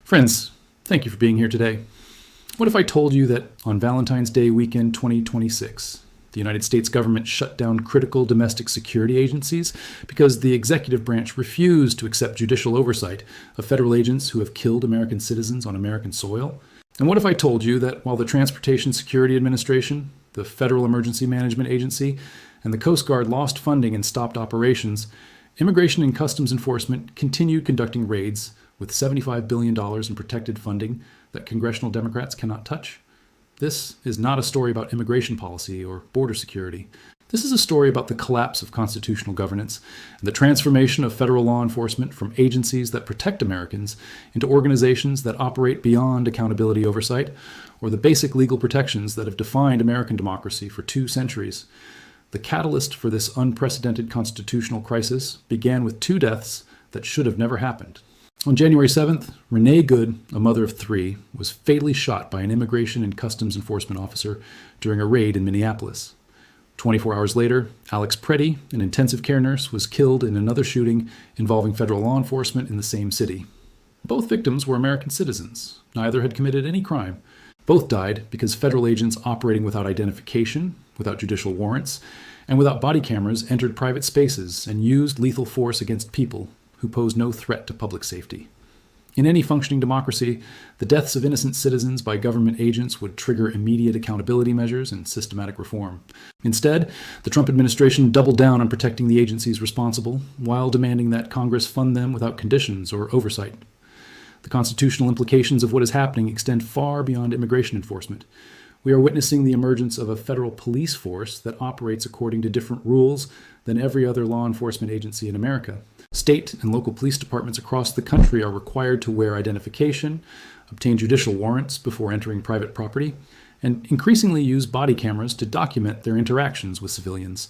Friends, thank you for being here today. What if I told you that on Valentine's Day weekend 2026, the United States government shut down critical domestic security agencies because the executive branch refused to accept judicial oversight of federal agents who have killed American citizens on American soil? And what if I told you that while the Transportation Security Administration, the Federal Emergency Management Agency, and the Coast Guard lost funding and stopped operations, Immigration and Customs Enforcement continued conducting raids with $75 billion in protected funding that congressional Democrats cannot touch? This is not a story about immigration policy or border security. This is a story about the collapse of constitutional governance and the transformation of federal law enforcement from agencies that protect Americans into organizations that operate beyond accountability oversight or the basic legal protections that have defined American democracy for 2 centuries. The catalyst for this unprecedented constitutional crisis began with 2 deaths that should have never happened. On January 7th, Renee Good, a mother of 3, was fatally shot by an Immigration and Customs Enforcement officer during a raid in Minneapolis. 24 hours later, Alex Preddy, an intensive care nurse, was killed in another shooting involving federal law enforcement in the same city. Both victims were American citizens. Neither had committed any crime. Both died because federal agents operating without identification, without judicial warrants, and without body cameras entered private spaces and used lethal force against people who pose no threat to public safety. In any functioning democracy, the deaths of innocent citizens by government agents would trigger immediate accountability measures and systematic reform. Instead, the Trump administration doubled down on protecting the agencies responsible, while demanding that Congress fund them without conditions or oversight. The constitutional implications of what is happening extend far beyond immigration enforcement. We are witnessing the emergence of a federal police force that operates according to different rules than every other law enforcement agency in America. State and local police departments across the country are required to wear identification, obtain judicial warrants before entering private property, and increasingly use body cameras to document their interactions with civilians.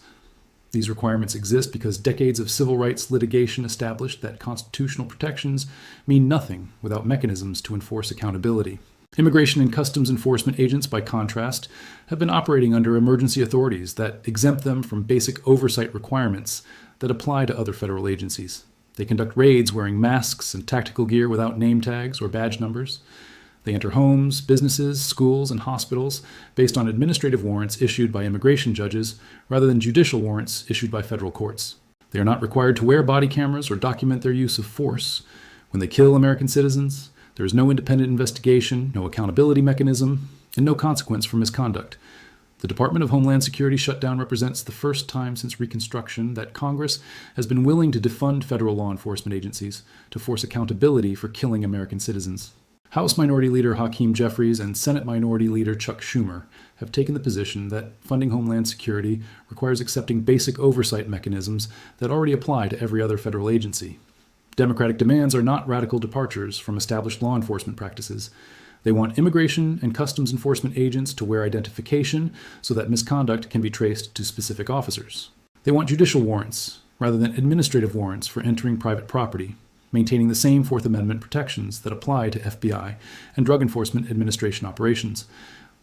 These requirements exist because decades of civil rights litigation established that constitutional protections mean nothing without mechanisms to enforce accountability. Immigration and Customs Enforcement agents, by contrast, have been operating under emergency authorities that exempt them from basic oversight requirements that apply to other federal agencies. They conduct raids wearing masks and tactical gear without name tags or badge numbers. They enter homes, businesses, schools, and hospitals based on administrative warrants issued by immigration judges rather than judicial warrants issued by federal courts. They are not required to wear body cameras or document their use of force. When they kill American citizens, there is no independent investigation, no accountability mechanism, and no consequence for misconduct. The Department of Homeland Security shutdown represents the first time since Reconstruction that Congress has been willing to defund federal law enforcement agencies to force accountability for killing American citizens. House Minority Leader Hakeem Jeffries and Senate Minority Leader Chuck Schumer have taken the position that funding Homeland Security requires accepting basic oversight mechanisms that already apply to every other federal agency. Democratic demands are not radical departures from established law enforcement practices. They want Immigration and Customs Enforcement agents to wear identification so that misconduct can be traced to specific officers. They want judicial warrants rather than administrative warrants for entering private property, maintaining the same Fourth Amendment protections that apply to FBI and Drug Enforcement Administration operations.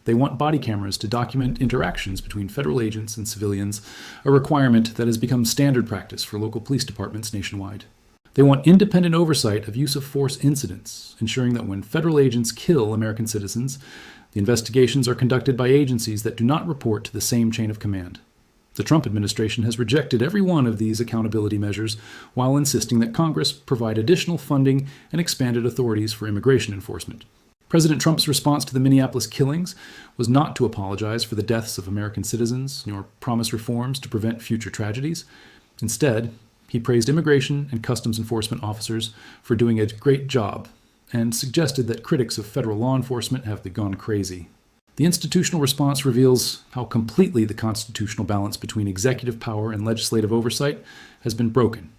They want body cameras to document interactions between federal agents and civilians, a requirement that has become standard practice for local police departments nationwide. They want independent oversight of use of force incidents, ensuring that when federal agents kill American citizens, the investigations are conducted by agencies that do not report to the same chain of command. The Trump administration has rejected every one of these accountability measures while insisting that Congress provide additional funding and expanded authorities for immigration enforcement. President Trump's response to the Minneapolis killings was not to apologize for the deaths of American citizens nor promise reforms to prevent future tragedies. Instead, he praised Immigration and Customs Enforcement officers for doing a great job and suggested that critics of federal law enforcement have gone crazy. The institutional response reveals how completely the constitutional balance between executive power and legislative oversight has been broken.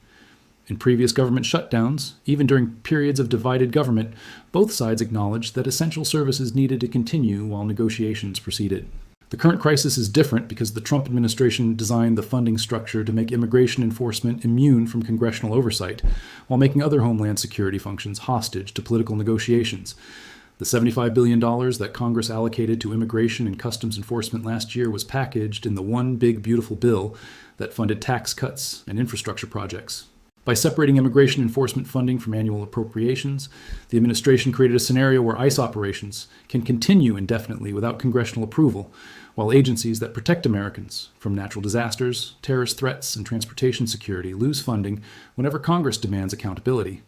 In previous government shutdowns, even during periods of divided government, both sides acknowledged that essential services needed to continue while negotiations proceeded. The current crisis is different because the Trump administration designed the funding structure to make immigration enforcement immune from congressional oversight, while making other homeland security functions hostage to political negotiations. The $75 billion that Congress allocated to immigration and customs enforcement last year was packaged in the one big beautiful bill that funded tax cuts and infrastructure projects. By separating immigration enforcement funding from annual appropriations, the administration created a scenario where ICE operations can continue indefinitely without congressional approval, while agencies that protect Americans from natural disasters, terrorist threats, and transportation security lose funding whenever Congress demands accountability.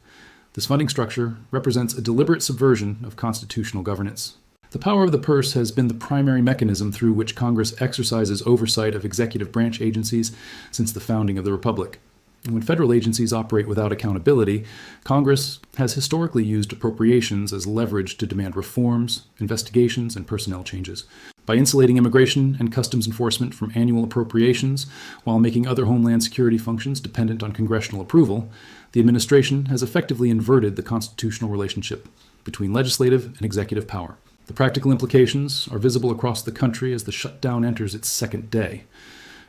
This funding structure represents a deliberate subversion of constitutional governance. The power of the purse has been the primary mechanism through which Congress exercises oversight of executive branch agencies since the founding of the Republic. And when federal agencies operate without accountability, Congress has historically used appropriations as leverage to demand reforms, investigations, and personnel changes. By insulating immigration and customs enforcement from annual appropriations while making other homeland security functions dependent on congressional approval, the administration has effectively inverted the constitutional relationship between legislative and executive power. The practical implications are visible across the country as the shutdown enters its second day.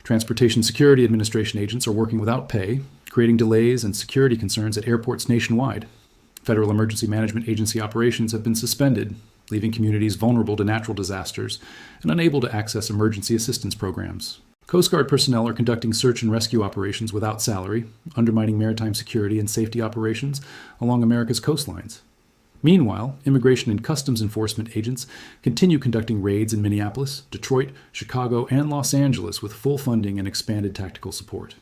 Transportation Security Administration agents are working without pay, creating delays and security concerns at airports nationwide. Federal Emergency Management Agency operations have been suspended, leaving communities vulnerable to natural disasters and unable to access emergency assistance programs. Coast Guard personnel are conducting search and rescue operations without salary, undermining maritime security and safety operations along America's coastlines. Meanwhile, immigration and customs enforcement agents continue conducting raids in Minneapolis, Detroit, Chicago, and Los Angeles with full funding and expanded tactical support.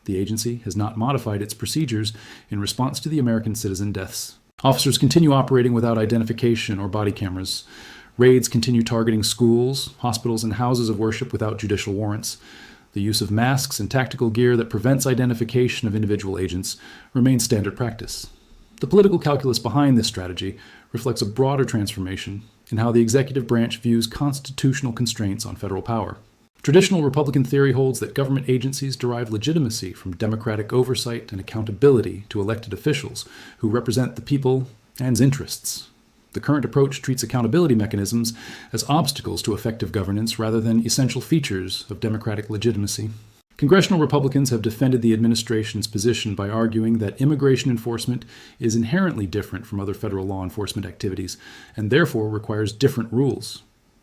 The agency has not modified its procedures in response to the American citizen deaths. Officers continue operating without identification or body cameras. Raids continue targeting schools, hospitals, and houses of worship without judicial warrants. The use of masks and tactical gear that prevents identification of individual agents remains standard practice. The political calculus behind this strategy reflects a broader transformation in how the executive branch views constitutional constraints on federal power. Traditional Republican theory holds that government agencies derive legitimacy from democratic oversight and accountability to elected officials who represent the people and interests. The current approach treats accountability mechanisms as obstacles to effective governance rather than essential features of democratic legitimacy. Congressional Republicans have defended the administration's position by arguing that immigration enforcement is inherently different from other federal law enforcement activities and therefore requires different rules.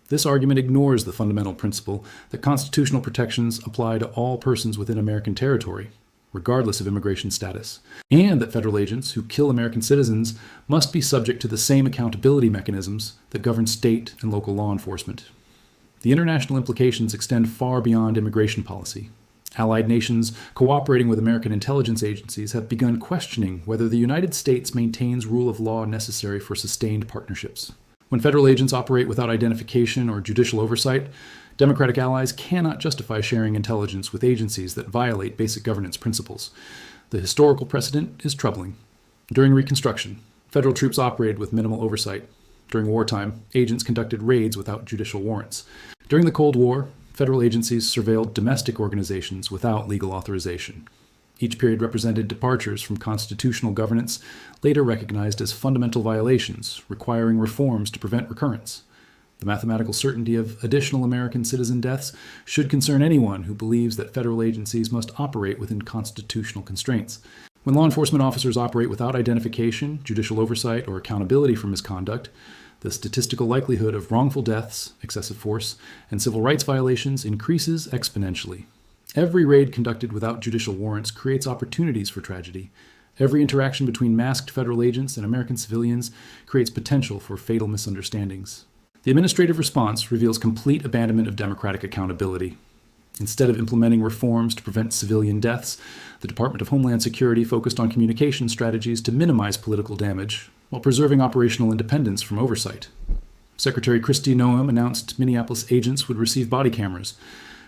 This argument ignores the fundamental principle that constitutional protections apply to all persons within American territory, regardless of immigration status, and that federal agents who kill American citizens must be subject to the same accountability mechanisms that govern state and local law enforcement. The international implications extend far beyond immigration policy. Allied nations cooperating with American intelligence agencies have begun questioning whether the United States maintains rule of law necessary for sustained partnerships. When federal agents operate without identification or judicial oversight, Democratic allies cannot justify sharing intelligence with agencies that violate basic governance principles. The historical precedent is troubling. During Reconstruction, federal troops operated with minimal oversight. During wartime, agents conducted raids without judicial warrants. During the Cold War, federal agencies surveilled domestic organizations without legal authorization. Each period represented departures from constitutional governance, later recognized as fundamental violations, requiring reforms to prevent recurrence. The mathematical certainty of additional American citizen deaths should concern anyone who believes that federal agencies must operate within constitutional constraints. When law enforcement officers operate without identification, judicial oversight, or accountability for misconduct, the statistical likelihood of wrongful deaths, excessive force, and civil rights violations increases exponentially. Every raid conducted without judicial warrants creates opportunities for tragedy. Every interaction between masked federal agents and American civilians creates potential for fatal misunderstandings. The administrative response reveals complete abandonment of democratic accountability. Instead of implementing reforms to prevent civilian deaths, the Department of Homeland Security focused on communication strategies to minimize political damage while preserving operational independence from oversight. Secretary Kristi Noem announced Minneapolis agents would receive body cameras,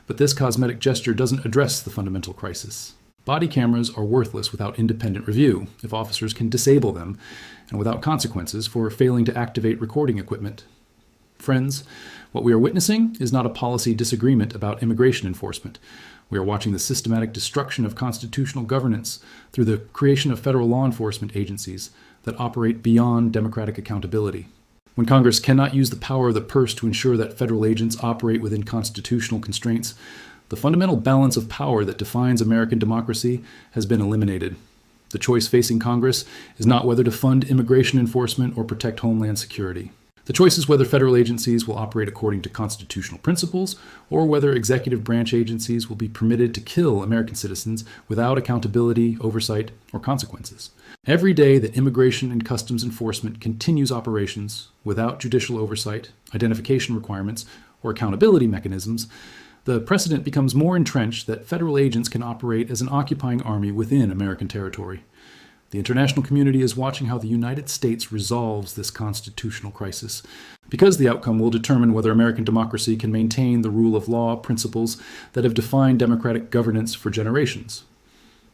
but this cosmetic gesture doesn't address the fundamental crisis. Body cameras are worthless without independent review if officers can disable them, and without consequences for failing to activate recording equipment. Friends, what we are witnessing is not a policy disagreement about immigration enforcement. We are watching the systematic destruction of constitutional governance through the creation of federal law enforcement agencies that operate beyond democratic accountability. When Congress cannot use the power of the purse to ensure that federal agents operate within constitutional constraints, the fundamental balance of power that defines American democracy has been eliminated. The choice facing Congress is not whether to fund immigration enforcement or protect homeland security. The choice is whether federal agencies will operate according to constitutional principles or whether executive branch agencies will be permitted to kill American citizens without accountability, oversight, or consequences. Every day that Immigration and Customs Enforcement continues operations without judicial oversight, identification requirements, or accountability mechanisms, the precedent becomes more entrenched that federal agents can operate as an occupying army within American territory. The international community is watching how the United States resolves this constitutional crisis, because the outcome will determine whether American democracy can maintain the rule of law principles that have defined democratic governance for generations.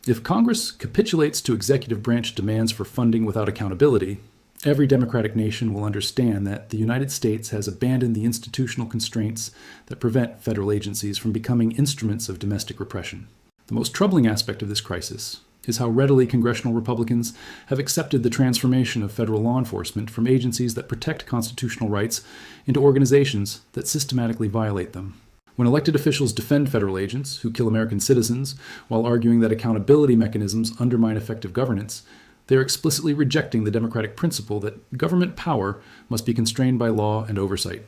If Congress capitulates to executive branch demands for funding without accountability, every democratic nation will understand that the United States has abandoned the institutional constraints that prevent federal agencies from becoming instruments of domestic repression. The most troubling aspect of this crisis is how readily congressional Republicans have accepted the transformation of federal law enforcement from agencies that protect constitutional rights into organizations that systematically violate them. When elected officials defend federal agents who kill American citizens while arguing that accountability mechanisms undermine effective governance, they are explicitly rejecting the democratic principle that government power must be constrained by law and oversight.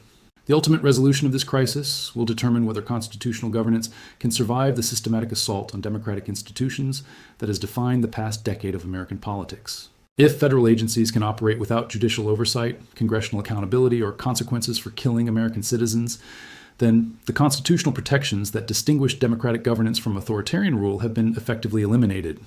The ultimate resolution of this crisis will determine whether constitutional governance can survive the systematic assault on democratic institutions that has defined the past decade of American politics. If federal agencies can operate without judicial oversight, congressional accountability, or consequences for killing American citizens, then the constitutional protections that distinguish democratic governance from authoritarian rule have been effectively eliminated.